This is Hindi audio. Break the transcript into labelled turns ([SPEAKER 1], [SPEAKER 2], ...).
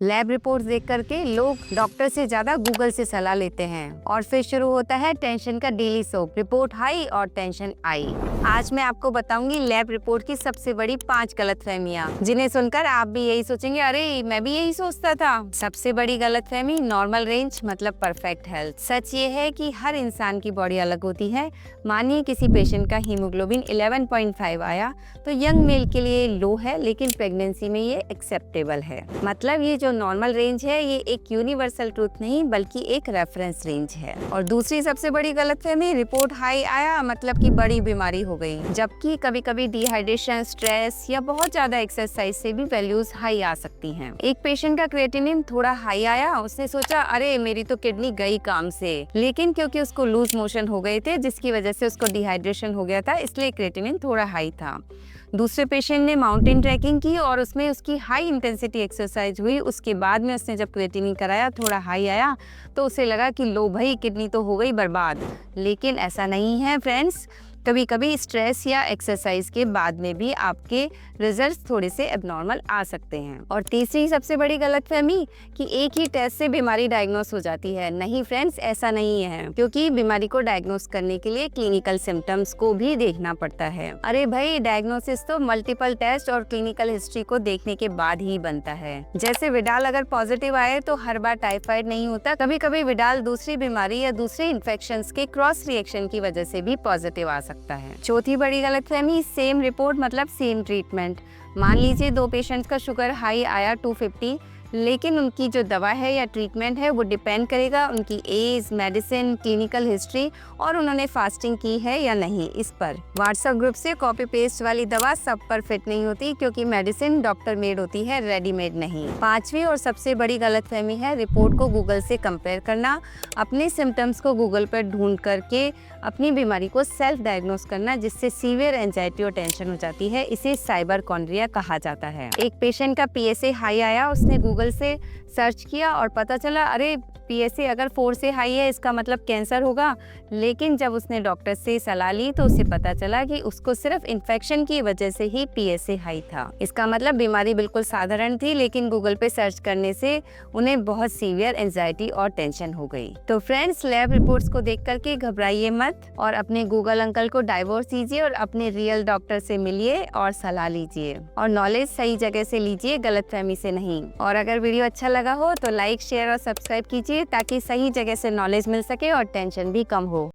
[SPEAKER 1] लैब रिपोर्ट्स देख करके लोग डॉक्टर से ज्यादा गूगल से सलाह लेते हैं और फिर शुरू होता है टेंशन का डेली सोप। रिपोर्ट हाई और टेंशन आई। आज मैं आपको बताऊंगी लैब रिपोर्ट की सबसे बड़ी 5 गलतफहमियां, जिन्हें सुनकर आप भी यही सोचेंगे, अरे मैं भी यही सोचता था। सबसे बड़ी गलतफहमी, नॉर्मल रेंज मतलब परफेक्ट हेल्थ। सच ये है कि हर इंसान की बॉडी अलग होती है। मानिए किसी पेशेंट का हीमोग्लोबिन 11.5 आया तो यंग मेल के लिए लो है, लेकिन प्रेगनेंसी में ये एक्सेप्टेबल है। मतलब ये जो नॉर्मल रेंज है ये एक यूनिवर्सल ट्रूथ नहीं बल्कि एक रेफरेंस रेंज है। और दूसरी सबसे बड़ी गलतफहमी, रिपोर्ट हाई आया मतलब कि बड़ी बीमारी हो गई, जबकि कभी कभी डिहाइड्रेशन, स्ट्रेस या बहुत ज्यादा एक्सरसाइज से भी वैल्यूज हाई आ सकती हैं। एक पेशेंट का क्रिएटिनिन थोड़ा हाई आया, उसने सोचा अरे मेरी तो किडनी गई काम से, लेकिन क्योंकि उसको लूज मोशन हो गए थे जिसकी वजह से उसको डिहाइड्रेशन हो गया था, इसलिए क्रिएटिनिन थोड़ा हाई था। दूसरे पेशेंट ने माउंटेन ट्रैकिंग की और उसमें उसकी हाई इंटेंसिटी एक्सरसाइज हुई। उसके बाद में उसने जब क्रिएटिनिन कराया, थोड़ा हाई आया तो उसे लगा कि लो भाई किडनी तो हो गई बर्बाद। लेकिन ऐसा नहीं है फ्रेंड्स, कभी कभी स्ट्रेस या एक्सरसाइज के बाद में भी आपके रिजल्ट्स थोड़े से एबनॉर्मल आ सकते हैं। और तीसरी सबसे बड़ी गलतफहमी कि एक ही टेस्ट से बीमारी डायग्नोस हो जाती है। नहीं फ्रेंड्स, ऐसा नहीं है, क्योंकि बीमारी को डायग्नोस करने के लिए क्लिनिकल सिम्टम्स को भी देखना पड़ता है। अरे भाई, डायग्नोसिस तो मल्टीपल टेस्ट और क्लिनिकल हिस्ट्री को देखने के बाद ही बनता है। जैसे विडाल अगर पॉजिटिव आए तो हर बार टाइफाइड नहीं होता, कभी कभी विडाल दूसरी बीमारी या दूसरे इन्फेक्शंस के क्रॉस रिएक्शन की वजह से भी पॉजिटिव आ सकता है। चौथी बड़ी गलतफहमी, सेम रिपोर्ट मतलब सेम ट्रीटमेंट। मान लीजिए 2 पेशेंट्स का शुगर हाई आया 250, लेकिन उनकी जो दवा है या ट्रीटमेंट है वो डिपेंड करेगा उनकी एज, मेडिसिन, क्लिनिकल हिस्ट्री और उन्होंने फास्टिंग की है या नहीं इस पर। व्हाट्सएप ग्रुप से कॉपी पेस्ट वाली दवा सब पर फिट नहीं होती, क्योंकि मेडिसिन डॉक्टर मेड होती है, रेडीमेड नहीं। पांचवी और सबसे बड़ी गलतफहमी है रिपोर्ट को गूगल से कंपेयर करना। अपने सिम्टम्स को गूगल पर ढूंढ करके अपनी बीमारी को सेल्फ डायग्नोस करना, जिससे सीवियर एंजाइटी और टेंशन हो जाती है। इसे साइबरकॉन्ड्रिया कहा जाता है। एक पेशेंट का पीएसए हाई आया, उसने गूगल से सर्च किया और पता चला अरे पीएसए अगर 4 से हाई है इसका मतलब कैंसर होगा। लेकिन जब उसने डॉक्टर से सलाह ली तो उसे पता चला कि उसको सिर्फ इन्फेक्शन की वजह से ही पीएसए हाई था। इसका मतलब बीमारी बिल्कुल साधारण थी, लेकिन गूगल पे सर्च करने से उन्हें बहुत सीवियर एंजाइटी और टेंशन हो गई। तो फ्रेंड्स, लैब रिपोर्ट्स को देख करके घबराइए मत और अपने गूगल अंकल को डाइवोर्स दीजिए और अपने रियल डॉक्टर से मिलिए और सलाह लीजिए। और नॉलेज सही जगह से लीजिए, गलतफहमी से नहीं। और अगर वीडियो अच्छा लगा हो तो लाइक, शेयर और सब्सक्राइब कीजिए, ताकि सही जगह से नॉलेज मिल सके और टेंशन भी कम हो।